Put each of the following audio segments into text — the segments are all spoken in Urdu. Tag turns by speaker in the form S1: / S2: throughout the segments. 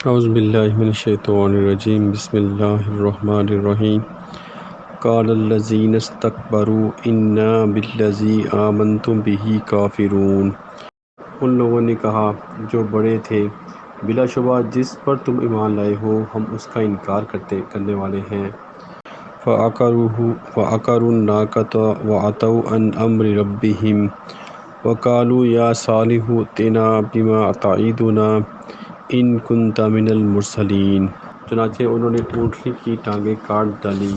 S1: اعوذ باللہ من الشیطان الرجیم بسم اللہ الرحمن الرحیم قال الذین استکبروا انا بالذی آمنتم بہ کافرون۔ ان لوگوں نے کہا جو بڑے تھے، بلا شبہ جس پر تم ایمان لائے ہو ہم اس کا انکار کرنے والے ہیں۔ فَعَقَرُوا النَّاقَةَ وَعَتَوْا عَنْ أَمْرِ رَبِّهِمْ وَقَالُوا يَا صَالِحُ ائْتِنَا بِمَا تَعِدُنَا إِن كُنتَ مِنَ الْمُرْسَلِينَ۔ چنانچہ انہوں نے اونٹنی کی ٹانگیں کاٹ ڈالیں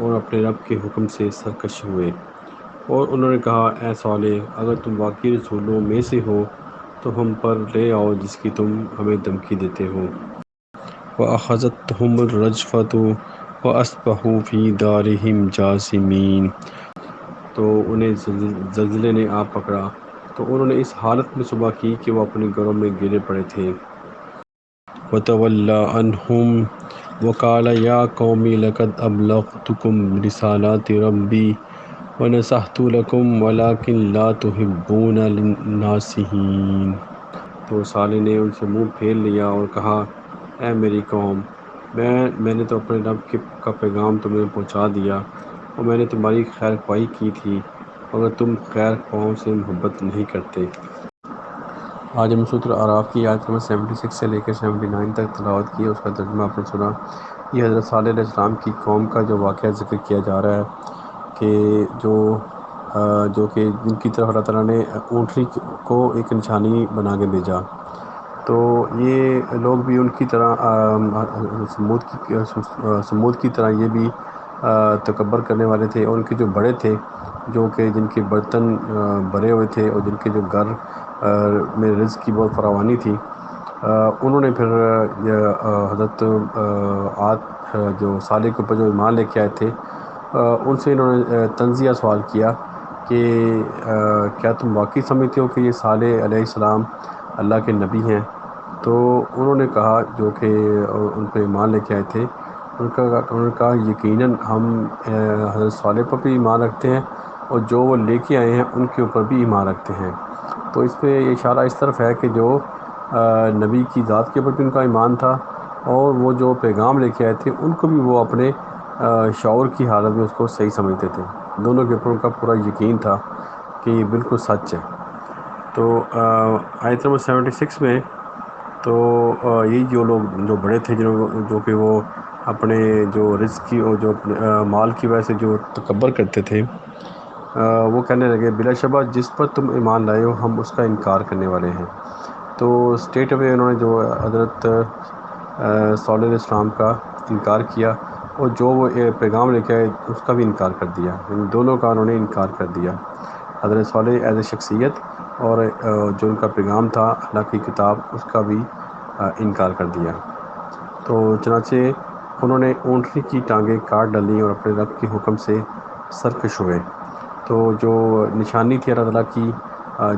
S1: اور اپنے رب کے حکم سے سرکش ہوئے، اور انہوں نے کہا اے صالح، اگر تم واقعی رسولوں میں سے ہو تو ہم پر لے آؤ جس کی تم ہمیں دھمکی دیتے ہو۔ وَأَخَذَتْهُمُ الرَّجْفَةُ وَأَصْبَحُوا فِي دَارِهِمْ جَاثِمِينَ۔ تو انہیں زلزلے نے آ پکڑا تو انہوں نے اس حالت میں صبح کی کہ وہ اپنے گھروں میں گرے پڑے تھے۔ وَتَوَلَّىٰ عَنْهُمْ وَقَالَ يَا قَوْمِ لَقَدْ أَبْلَغْتُكُمْ رِسَالَاتِ رَبِّي وَنَصَحْتُ لَكُمْ وَلَٰكِن لَّا تُحِبُّونَ النَّاصِحِينَ۔ تو صالح نے ان سے منہ پھیر لیا اور کہا اے میری قوم، میں نے تو اپنے رب کا پیغام تمہیں پہنچا دیا اور میں نے تمہاری خیر خواہی کی تھی، مگر تم خیر خواہوں سے محبت نہیں کرتے۔ آج ہم سورۃ الاعراف کی آیت نمبر 76 سے لے کر 79 تک تلاوت کی، اس کا ترجمہ آپ نے سنا۔ یہ حضرت صالح علیہ السلام کی قوم کا جو واقعہ ذکر کیا جا رہا ہے کہ جو کہ جن کی طرف اللہ تعالیٰ نے اونٹنی کو ایک نشانی بنا کے بھیجا، تو یہ لوگ بھی ان کی طرح سمود کی طرح یہ بھی تکبر کرنے والے تھے، اور ان کے جو بڑے تھے، جو کہ جن کے برتن بھرے ہوئے تھے اور جن کے جو گھر میں رزق کی بہت فراوانی تھی، انہوں نے پھر حضرت عاد جو صالح کے اوپر جو ایمان لے کے آئے تھے، ان سے انہوں نے تنزیہ سوال کیا کہ کیا تم واقعی سمجھتے ہو کہ یہ صالح علیہ السلام اللہ کے نبی ہیں؟ تو انہوں نے کہا، جو کہ ان پہ ایمان لے کے آئے تھے، انہوں نے کہا یقیناً ہم حضرت صالح پر بھی ایمان رکھتے ہیں اور جو وہ لے کے آئے ہیں ان کے اوپر بھی ایمان رکھتے ہیں۔ تو اس پہ یہ اشارہ اس طرف ہے کہ جو نبی کی ذات کے اوپر بھی ان کا ایمان تھا، اور وہ جو پیغام لے کے آئے تھے ان کو بھی وہ اپنے شعور کی حالت میں اس کو صحیح سمجھتے تھے، دونوں کے اوپر ان کا پورا یقین تھا کہ یہ بالکل سچ ہے۔ تو آیت نمبر 76 میں تو یہی جو لوگ جو بڑے تھے، جو کہ وہ اپنے جو رزق کی اور جو مال کی وجہ سے جو تکبر کرتے تھے، وہ کہنے لگے بلا شبہ جس پر تم ایمان لائے ہو ہم اس کا انکار کرنے والے ہیں۔ تو اسٹیٹ اوے انہوں نے جو حضرت صالح علیہ السلام کا انکار کیا، اور جو وہ پیغام لے کے آئے اس کا بھی انکار کر دیا، یعنی دونوں کا انہوں نے انکار کر دیا، حضرت صالح ایز اے شخصیت اور جو ان کا پیغام تھا اللہ کی کتاب اس کا بھی انکار کر دیا۔ تو چنانچہ انہوں نے اونٹنی کی ٹانگیں کاٹ ڈالیں اور اپنے رب کے حکم سے سرکش ہوئے۔ تو جو نشانی تھی اللہ تعالیٰ کی،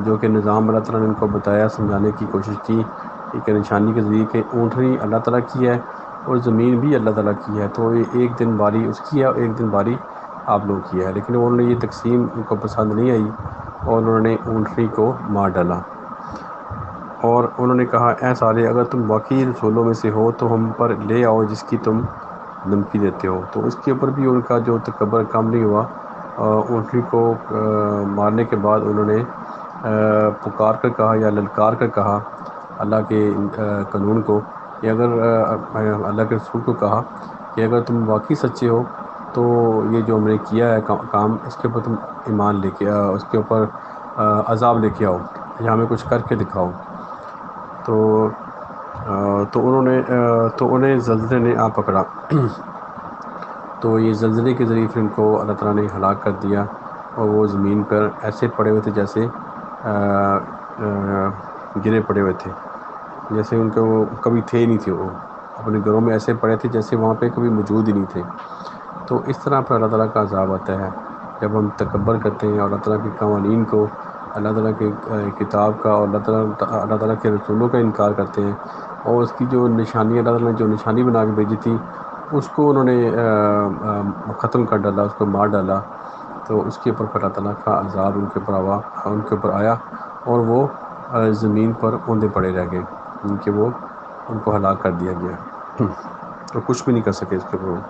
S1: جو کہ نظام اللہ تعالیٰ نے ان کو بتایا، سمجھانے کی کوشش کی ایک نشانی کے ذریعے کہ اونٹنی اللہ تعالیٰ کی ہے اور زمین بھی اللہ تعالیٰ کی ہے، تو یہ ایک دن باری اس کی ہے اور ایک دن باری آپ لوگوں کی ہے، لیکن انہوں نے یہ تقسیم ان کو پسند نہیں آئی اور انہوں نے اونٹنی کو مار ڈالا، اور انہوں نے کہا اے صالح، اگر تم واقعی رسولوں میں سے ہو تو ہم پر لے آؤ جس کی تم دھمکی دیتے ہو۔ تو اس کے اوپر بھی ان کا جو تکبر کم نہیں ہوا، اونٹنی کو مارنے کے بعد انہوں نے پکار کر کہا یا للکار کر کہا اللہ کے قانون کو، کہ اگر اللہ کے رسول کو کہا کہ اگر تم واقعی سچے ہو تو یہ جو ہم نے کیا ہے کام، اس کے اوپر تم ایمان لے کے اس کے اوپر عذاب لے کے آؤ یا ہمیں کچھ کر کے دکھاؤ۔ تو انہیں زلزلے نے آ پکڑا تو یہ زلزلے کے ذریعے پھر ان کو اللہ تعالیٰ نے ہلاک کر دیا، اور وہ زمین پر ایسے پڑے ہوئے تھے جیسے گرے پڑے ہوئے تھے، جیسے ان کے وہ کبھی تھے ہی نہیں تھے، وہ اپنے گھروں میں ایسے پڑے تھے جیسے وہاں پہ کبھی موجود ہی نہیں تھے۔ تو اس طرح پر اللہ تعالیٰ کا عذاب آتا ہے جب ہم تکبر کرتے ہیں اور اللہ تعالیٰ کے قوانین کو، اللہ تعالیٰ کے کتاب کا اور اللہ تعالیٰ کے رسولوں کا انکار کرتے ہیں، اور اس کی جو نشانی اللہ تعالیٰ نے جو نشانی بنا کے بھیجی تھی اس کو انہوں نے ختم کر ڈالا، اس کو مار ڈالا، تو اس کے اوپر پھر اللہ تعالیٰ کا عذاب ان کے اوپر آیا، اور وہ زمین پر اوندے پڑے رہ گئے، ان کے وہ ان کو ہلاک کر دیا گیا اور کچھ بھی نہیں کر سکے اس کے اوپر۔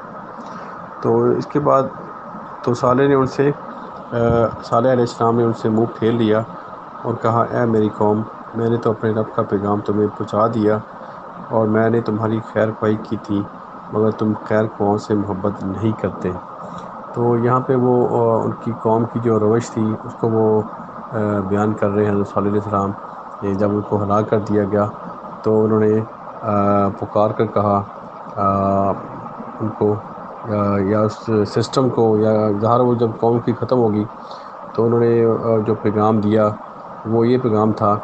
S1: تو اس کے بعد تو صالح علیہ السلام نے ان سے منہ پھیر لیا اور کہا اے میری قوم، میں نے تو اپنے رب کا پیغام تمہیں پہنچا دیا اور میں نے تمہاری خیر خواہی کی تھی، مگر تم خیر خواہوں سے محبت نہیں کرتے۔ تو یہاں پہ وہ ان کی قوم کی جو روش تھی اس کو وہ بیان کر رہے ہیں حضرت صالح علیہ السلام۔ جب ان کو ہلاک کر دیا گیا تو انہوں نے پکار کر کہا ان کو یا اس سسٹم کو، یا ظاہر وہ جب قوم کی ختم ہوگی تو انہوں نے جو پیغام دیا وہ یہ پیغام تھا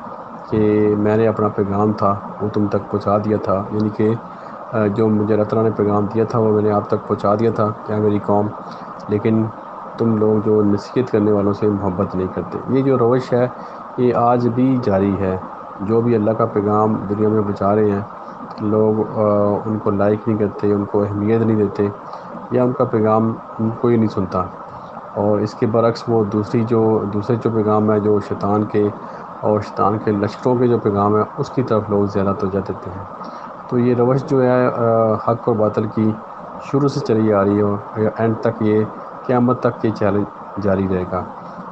S1: کہ میں نے اپنا پیغام تھا وہ تم تک پہنچا دیا تھا، یعنی کہ جو مجھے اللہ تعالیٰ نے پیغام دیا تھا وہ میں نے آپ تک پہنچا دیا تھا کیا میری قوم، لیکن تم لوگ جو نصیحت کرنے والوں سے محبت نہیں کرتے۔ یہ جو روش ہے یہ آج بھی جاری ہے، جو بھی اللہ کا پیغام دنیا میں پہنچا رہے ہیں لوگ ان کو لائک نہیں کرتے، ان کو اہمیت نہیں دیتے، یا ان کا پیغام کوئی نہیں سنتا، اور اس کے برعکس وہ دوسرے جو پیغام ہے جو شیطان کے اور شیطان کے لشکروں کے جو پیغام ہے اس کی طرف لوگ زیادہ توجہ دیتے ہیں۔ تو یہ روش جو ہے حق اور باطل کی شروع سے چلی آ رہی ہے اور اینڈ تک یہ قیامت تک یہ چیلنج جاری رہے گا،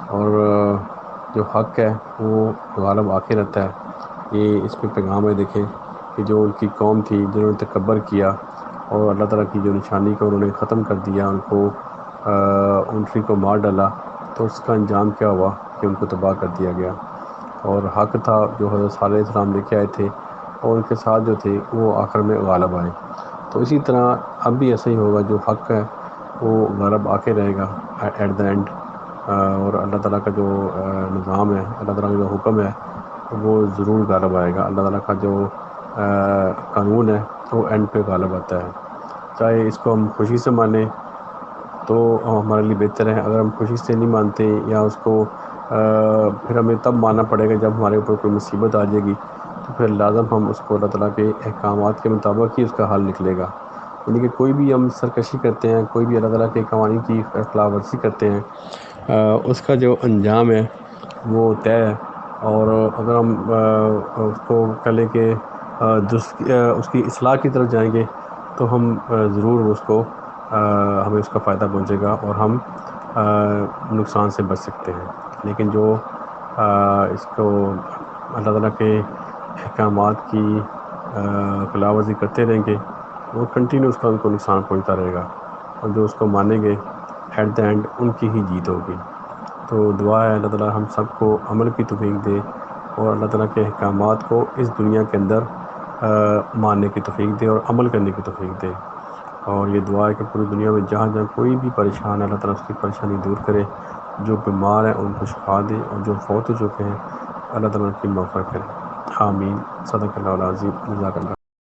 S1: اور جو حق ہے وہ غالب آ کے رہتا ہے۔ یہ اس میں پیغام ہے، دیکھیں کہ جو ان کی قوم تھی جنہوں نے تکبر کیا اور اللہ تعالیٰ کی جو نشانی کو انہوں نے ختم کر دیا، ان کو اونٹنی کو مار ڈالا، تو اس کا انجام کیا ہوا کہ ان کو تباہ کر دیا گیا، اور حق تھا جو حضرت صالح علیہ السلام لے کے آئے تھے اور ان کے ساتھ جو تھے وہ آخر میں غالب آئے۔ تو اسی طرح اب بھی ایسا ہی ہوگا، جو حق ہے وہ غالب آ کے رہے گا ایٹ دا اینڈ، اور اللہ تعالیٰ کا جو نظام ہے، اللہ تعالیٰ کا جو حکم ہے وہ ضرور غالب آئے گا۔ اللہ تعالیٰ کا جو قانون ہے وہ اینڈ پہ غالب آتا ہے، چاہے اس کو ہم خوشی سے مانیں تو ہمارے لیے بہتر ہے، اگر ہم خوشی سے نہیں مانتے یا اس کو پھر ہمیں تب ماننا پڑے گا جب ہمارے اوپر کوئی مصیبت آ جائے گی، تو پھر لازم ہم اس کو اللہ تعالیٰ کے احکامات کے مطابق ہی اس کا حل نکلے گا۔ یعنی کہ کوئی بھی ہم سرکشی کرتے ہیں، کوئی بھی اللہ تعالیٰ کے قوانین کی خلاف ورزی کرتے ہیں، اس کا جو انجام ہے وہ طے ہے، اور اگر ہم اس کو کہہ لیں کہ اس کی اصلاح کی طرف جائیں گے تو ہم ضرور اس کو ہمیں اس کا فائدہ پہنچے گا اور ہم نقصان سے بچ سکتے ہیں۔ لیکن جو اس کو اللہ تعالیٰ کے احکامات کی خلاف ورزی کرتے رہیں گے وہ کنٹینیو اس کا ان کو نقصان پہنچتا رہے گا، اور جو اس کو مانیں گے ایٹ دا اینڈ ان کی ہی جیت ہوگی۔ تو دعا ہے اللہ تعالیٰ ہم سب کو عمل کی توفیق دے، اور اللہ تعالیٰ کے احکامات کو اس دنیا کے اندر ماننے کی توفیق دے اور عمل کرنے کی توفیق دے، اور یہ دعا ہے کہ پوری دنیا میں جہاں جہاں کوئی بھی پریشان ہے اللہ تعالیٰ اس کی پریشانی دور کرے، جو بیمار ہیں ان کو شفا دے، اور جو فوت ہو چکے ہیں اللہ تعالیٰ ان کی مغفرت کرے۔ آمین۔ صدق اللہ العظیم۔ جزاک اللہ۔